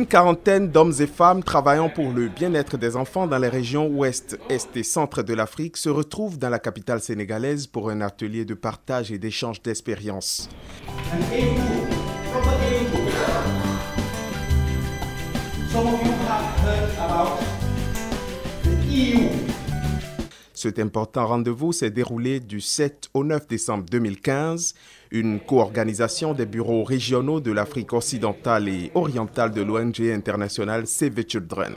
Une quarantaine d'hommes et femmes travaillant pour le bien-être des enfants dans les régions ouest, est et centre de l'Afrique se retrouvent dans la capitale sénégalaise pour un atelier de partage et d'échange d'expériences. Cet important rendez-vous s'est déroulé du 7 au 9 décembre 2015, une co-organisation des bureaux régionaux de l'Afrique occidentale et orientale de l'ONG internationale Save the Children.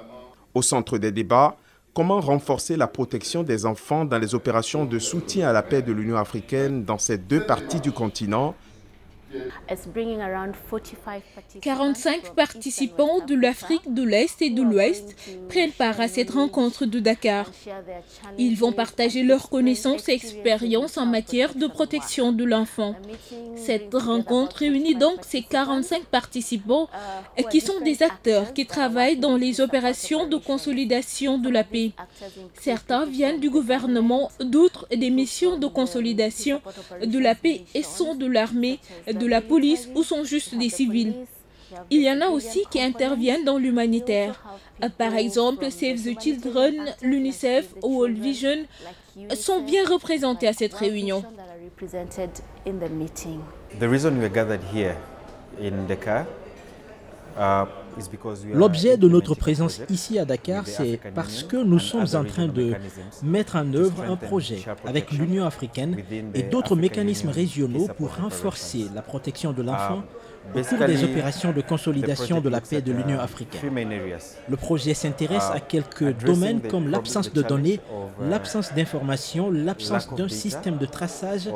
Au centre des débats, comment renforcer la protection des enfants dans les opérations de soutien à la paix de l'Union africaine dans ces deux parties du continent. 45 participants de l'Afrique de l'Est et de l'Ouest prennent part à cette rencontre de Dakar. Ils vont partager leurs connaissances et expériences en matière de protection de l'enfant. Cette rencontre réunit donc ces 45 participants qui sont des acteurs qui travaillent dans les opérations de consolidation de la paix. Certains viennent du gouvernement, d'autres des missions de consolidation de la paix et sont de l'armée, de la police ou sont juste des civils. Il y en a aussi qui interviennent dans l'humanitaire. Par exemple, Save the Children, l'UNICEF ou World Vision sont bien représentés à cette réunion. L'objet de notre présence ici à Dakar, c'est parce que nous sommes en train de mettre en œuvre un projet avec l'Union africaine et d'autres mécanismes régionaux pour renforcer la protection de l'enfant au cours des opérations de consolidation de la paix de l'Union africaine. Le projet s'intéresse à quelques domaines comme l'absence de données, l'absence d'informations, l'absence d'un système de traçage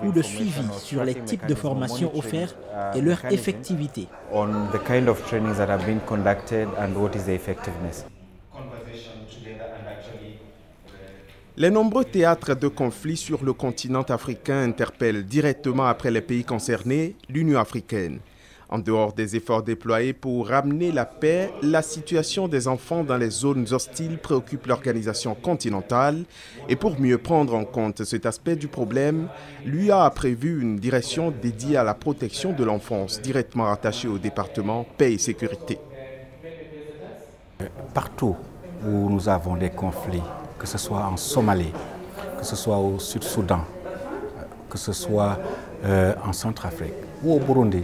ou de suivi sur les types de formations offertes et leur effectivité. Les nombreux théâtres de conflits sur le continent africain interpellent directement après les pays concernés l'Union africaine. En dehors des efforts déployés pour ramener la paix, la situation des enfants dans les zones hostiles préoccupe l'organisation continentale. Et pour mieux prendre en compte cet aspect du problème, l'UA a prévu une direction dédiée à la protection de l'enfance, directement rattachée au département paix et sécurité. Partout où nous avons des conflits, que ce soit en Somalie, que ce soit au Sud-Soudan, que ce soit en Centrafrique ou au Burundi,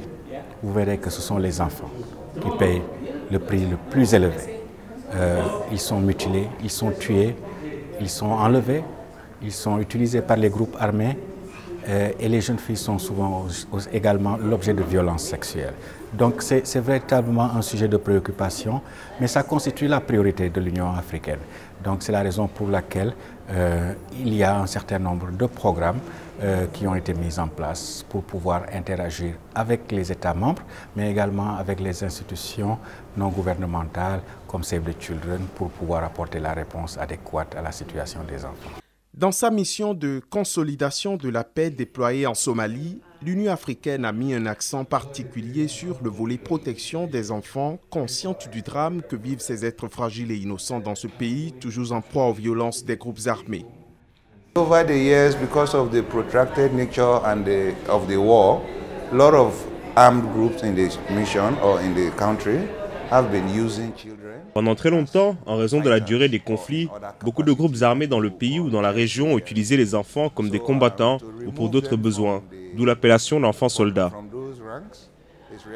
vous verrez que ce sont les enfants qui payent le prix le plus élevé. Ils sont mutilés, ils sont tués, ils sont enlevés, ils sont utilisés par les groupes armés et les jeunes filles sont souvent également l'objet de violences sexuelles. Donc c'est véritablement un sujet de préoccupation, mais ça constitue la priorité de l'Union africaine. Donc c'est la raison pour laquelle il y a un certain nombre de programmes qui ont été mis en place pour pouvoir interagir avec les États membres, mais également avec les institutions non gouvernementales comme Save the Children pour pouvoir apporter la réponse adéquate à la situation des enfants. Dans sa mission de consolidation de la paix déployée en Somalie, l'Union africaine a mis un accent particulier sur le volet protection des enfants, consciente du drame que vivent ces êtres fragiles et innocents dans ce pays, toujours en proie aux violences des groupes armés. Over the years, because of the protracted nature of the war, a lot of armed groups in the mission or in the country have been using children. Pendant très longtemps, en raison de la durée des conflits, beaucoup de groupes armés dans le pays ou dans la région ont utilisé les enfants comme des combattants ou pour d'autres besoins, d'où l'appellation d'enfants-soldats.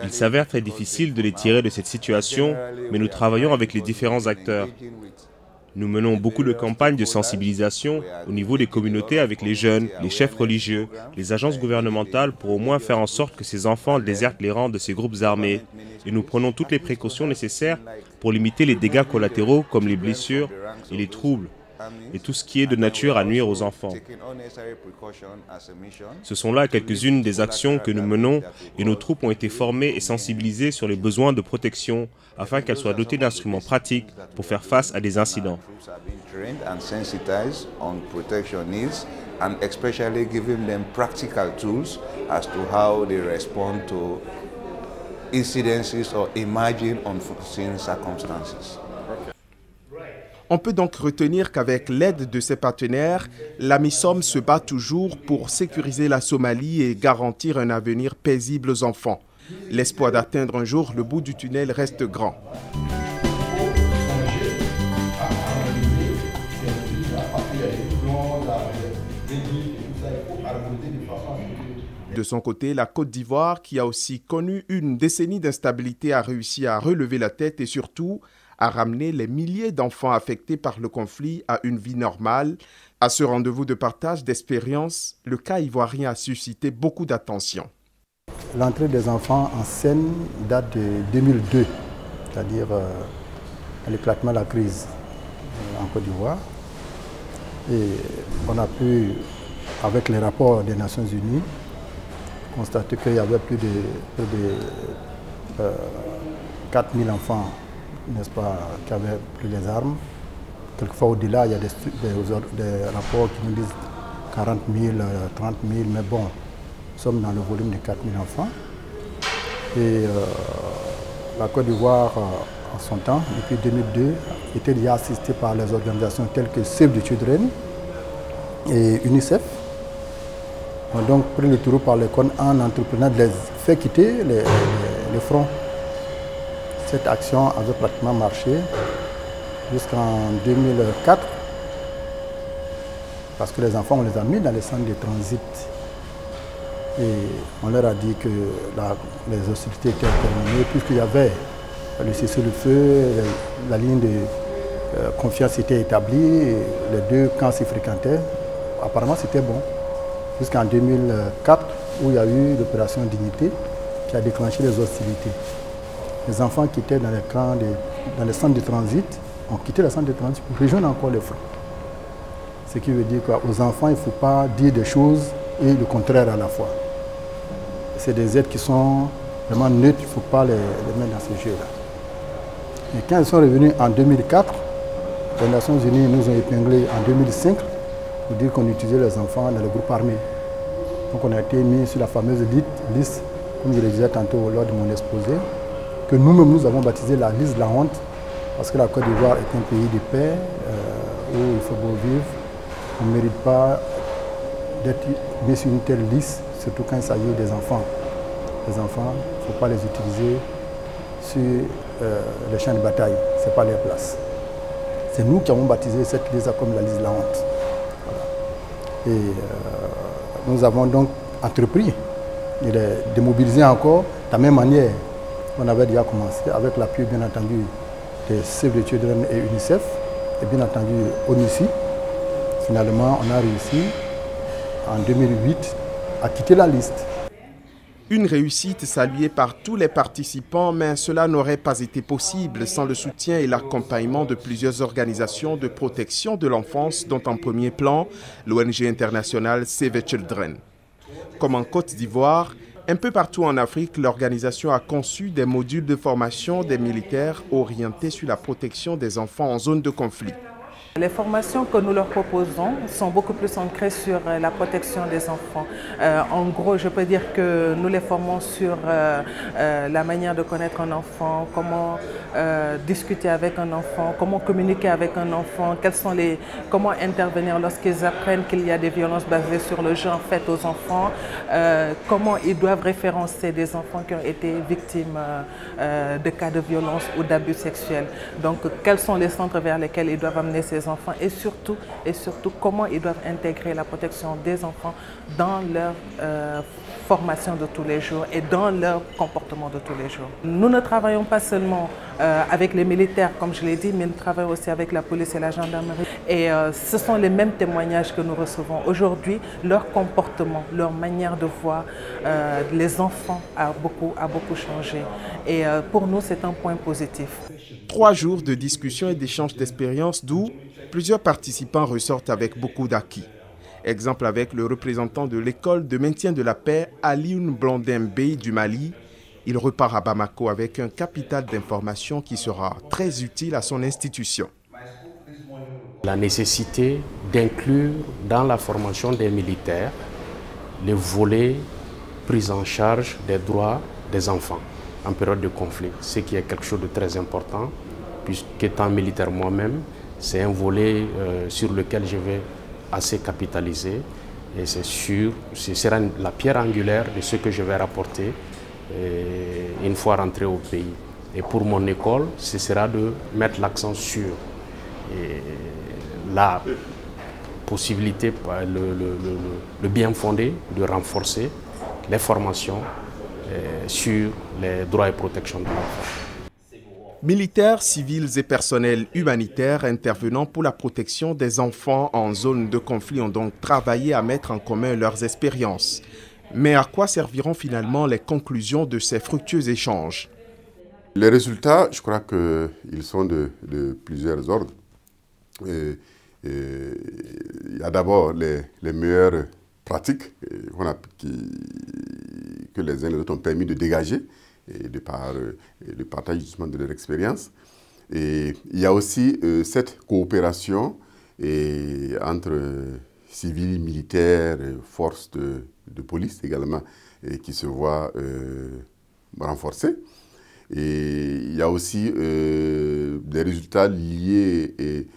Il s'avère très difficile de les tirer de cette situation, mais nous travaillons avec les différents acteurs. Nous menons beaucoup de campagnes de sensibilisation au niveau des communautés avec les jeunes, les chefs religieux, les agences gouvernementales pour au moins faire en sorte que ces enfants désertent les rangs de ces groupes armés. Et nous prenons toutes les précautions nécessaires pour limiter les dégâts collatéraux comme les blessures et les troubles et tout ce qui est de nature à nuire aux enfants. Ce sont là quelques-unes des actions que nous menons et nos troupes ont été formées et sensibilisées sur les besoins de protection afin qu'elles soient dotées d'instruments pratiques pour faire face à des incidents. On peut donc retenir qu'avec l'aide de ses partenaires, l'AMISOM se bat toujours pour sécuriser la Somalie et garantir un avenir paisible aux enfants. L'espoir d'atteindre un jour le bout du tunnel reste grand. De son côté, la Côte d'Ivoire, qui a aussi connu une décennie d'instabilité, a réussi à relever la tête et surtout à ramener les milliers d'enfants affectés par le conflit à une vie normale. À ce rendez-vous de partage d'expériences, le cas ivoirien a suscité beaucoup d'attention. L'entrée des enfants en scène date de 2002, c'est-à-dire à l'éclatement de la crise en Côte d'Ivoire. Et on a pu, avec les rapports des Nations Unies, constater qu'il y avait plus de 4000 enfants, n'est-ce pas, qui avaient pris les armes. Quelquefois au-delà, il y a des rapports qui nous disent 40 000, 30 000, mais bon, nous sommes dans le volume de 4000 enfants. Et la Côte d'Ivoire, en son temps, depuis 2002, était déjà assistée par les organisations telles que Save the Children et UNICEF. On a donc pris le taureau par les cornes en entreprenant de les faire quitter les fronts. Cette action avait pratiquement marché jusqu'en 2004, parce que les enfants, on les a mis dans les centres de transit. Et on leur a dit que les hostilités étaient terminées, puisqu'il y avait le cessez-le-feu, la ligne de confiance était établie, et les deux camps s'y fréquentaient. Apparemment, c'était bon. Jusqu'en 2004, où il y a eu l'opération Dignité, qui a déclenché les hostilités. Les enfants qui étaient dans les camps, dans les centres de transit, ont quitté les centres de transit pour rejoindre encore les fronts. Ce qui veut dire qu'aux enfants, il ne faut pas dire des choses et le contraire à la fois. C'est des êtres qui sont vraiment neutres, il ne faut pas les mettre dans ce jeu-là. Et quand ils sont revenus en 2004, les Nations Unies nous ont épinglés en 2005 pour dire qu'on utilisait les enfants dans les groupes armés. Donc on a été mis sur la fameuse liste, comme je le disais tantôt lors de mon exposé, que nous-mêmes nous avons baptisé la liste de la honte, parce que la Côte d'Ivoire est un pays de paix, où il faut beau vivre. On ne mérite pas d'être mis sur une telle liste, surtout quand il s'agit des enfants. Les enfants, il ne faut pas les utiliser sur les champs de bataille, ce n'est pas leur place. C'est nous qui avons baptisé cette liste comme la liste de la honte. Voilà. Et nous avons donc entrepris de les démobiliser encore de la même manière qu'on avait déjà commencé, avec l'appui bien entendu de Save the Children et UNICEF, et bien entendu ONUCI. Finalement, on a réussi en 2008 à quitter la liste. Une réussite saluée par tous les participants, mais cela n'aurait pas été possible sans le soutien et l'accompagnement de plusieurs organisations de protection de l'enfance, dont en premier plan l'ONG internationale Save the Children. Comme en Côte d'Ivoire, un peu partout en Afrique, l'organisation a conçu des modules de formation des militaires orientés sur la protection des enfants en zone de conflit. Les formations que nous leur proposons sont beaucoup plus ancrées sur la protection des enfants. En gros, je peux dire que nous les formons sur la manière de connaître un enfant, comment discuter avec un enfant, comment communiquer avec un enfant, comment intervenir lorsqu'ils apprennent qu'il y a des violences basées sur le genre faites aux enfants, comment ils doivent référencer des enfants qui ont été victimes de cas de violence ou d'abus sexuels. Donc, quels sont les centres vers lesquels ils doivent amener ces enfants et surtout comment ils doivent intégrer la protection des enfants dans leur formation de tous les jours et dans leur comportement de tous les jours. Nous ne travaillons pas seulement avec les militaires, comme je l'ai dit, mais nous travaillons aussi avec la police et la gendarmerie. Et ce sont les mêmes témoignages que nous recevons. Aujourd'hui, leur comportement, leur manière de voir les enfants a beaucoup changé. Et pour nous, c'est un point positif. 3 jours de discussion et d'échange d'expériences, d'où plusieurs participants ressortent avec beaucoup d'acquis. Exemple avec le représentant de l'école de maintien de la paix, Alioune Blondin Bey du Mali. Il repart à Bamako avec un capital d'informations qui sera très utile à son institution. La nécessité d'inclure dans la formation des militaires le volet prise en charge des droits des enfants en période de conflit, ce qui est quelque chose de très important, puisqu'étant militaire moi-même, c'est un volet sur lequel je vais assez capitaliser et c'est sûr, ce sera la pierre angulaire de ce que je vais rapporter une fois rentré au pays. Et pour mon école, ce sera de mettre l'accent sur la possibilité, le bien fondé de renforcer les formations sur les droits et protections de l'enfant. Militaires, civils et personnels humanitaires intervenant pour la protection des enfants en zone de conflit ont donc travaillé à mettre en commun leurs expériences. Mais à quoi serviront finalement les conclusions de ces fructueux échanges? Les résultats, je crois qu'ils sont de plusieurs ordres. Il y a d'abord les meilleures pratiques que les uns et les autres ont permis de dégager et de par le partage justement de leur expérience. Et il y a aussi cette coopération entre civils, militaires, forces de police également, qui se voit renforcée. Et il y a aussi des résultats liés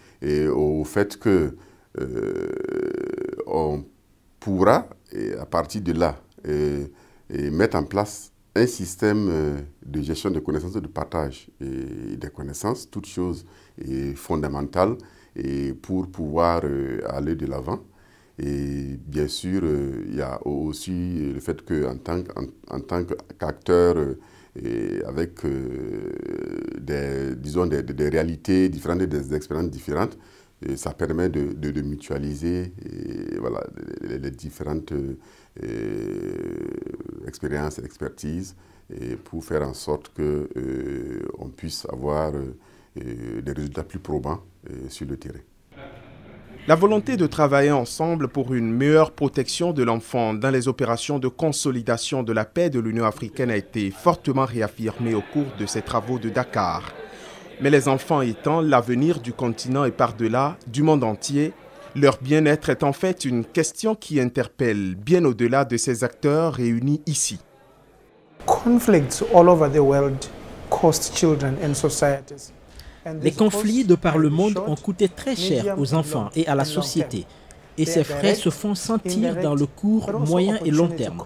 au fait que on pourra, à partir de là, mettre en place un système de gestion des connaissances et de partage des connaissances, toute chose est fondamentale pour pouvoir aller de l'avant. Et bien sûr, il y a aussi le fait qu'en tant qu'acteur, avec des réalités différentes, des expériences différentes, ça permet de mutualiser voilà, les différentes expériences et expertises pour faire en sorte qu'on puisse avoir des résultats plus probants sur le terrain. La volonté de travailler ensemble pour une meilleure protection de l'enfant dans les opérations de consolidation de la paix de l'Union africaine a été fortement réaffirmée au cours de ces travaux de Dakar. Mais les enfants étant l'avenir du continent et par-delà du monde entier, leur bien-être est en fait une question qui interpelle bien au-delà de ces acteurs réunis ici. Les conflits de par le monde ont coûté très cher aux enfants et à la société, et ces frais se font sentir dans le court, moyen et long terme.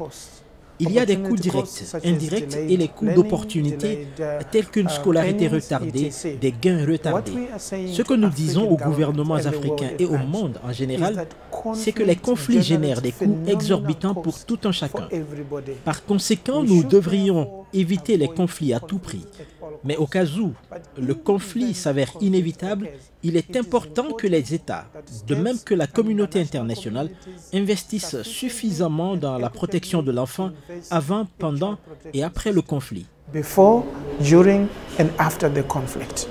Il y a des coûts directs, indirects et les coûts d'opportunité tels qu'une scolarité retardée, des gains retardés. Ce que nous disons aux gouvernements africains et au monde en général, c'est que les conflits génèrent des coûts exorbitants pour tout un chacun. Par conséquent, nous devrions éviter les conflits à tout prix. Mais au cas où le conflit s'avère inévitable, il est important que les États, de même que la communauté internationale, investissent suffisamment dans la protection de l'enfant avant, pendant et après le conflit. Before, during and after the conflict.